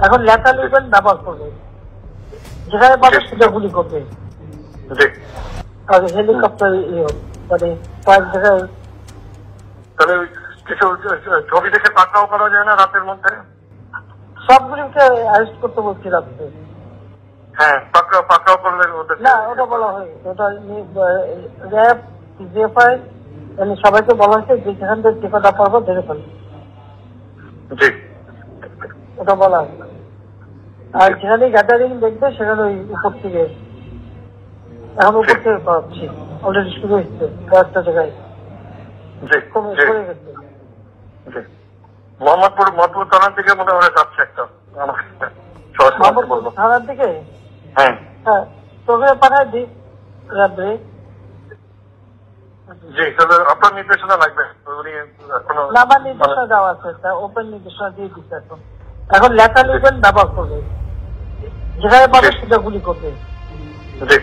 এখন লেখা লিখবেন, ব্যবহার করবে, যেখানে পাবে সেটা গুলি করবে। আর হেলিকপ্টার মানে কয়েক জায়গায় তাহলে কিছু ছবি দেখে পাকড়াও করা যায় না রাতের মধ্যে? সবগুলিকে অ্যারেস্ট করতে বলছি রাত্রে। হ্যাঁ, পাকড়াও করলে না, ওটা বলা হয়, ওটা র্যাব জিএফআই মানে সবাইকে বলা হয়েছে যে যেখান থেকে টিকাটা পারবো ধরে ফেলবে, ওটা বলা হয়। আর যেখানে গ্যাদারিং দেখবে সেখানে ওই উপর থেকে, এখন উপর থেকে পাচ্ছি অলরেডি শুরু হচ্ছে কয়েকটা জায়গায় করে গেছে। মোহাম্মদপুর থানার দিকে মনে হয় যাচ্ছে একটা থানার দিকে। হ্যাঁ হ্যাঁ, তোকে পাঠায় দিই রাত্রে। জি, তাহলে আপনার নির্দেশনা লাগবে? না, আমার নির্দেশনা দেওয়া আছে, ওপেন নির্দেশনা দিয়ে দিচ্ছে। এখন লেখা লিখবেন, ব্যবহার করবে, যেখানে পাবে সেটা গুলি করবে। জি।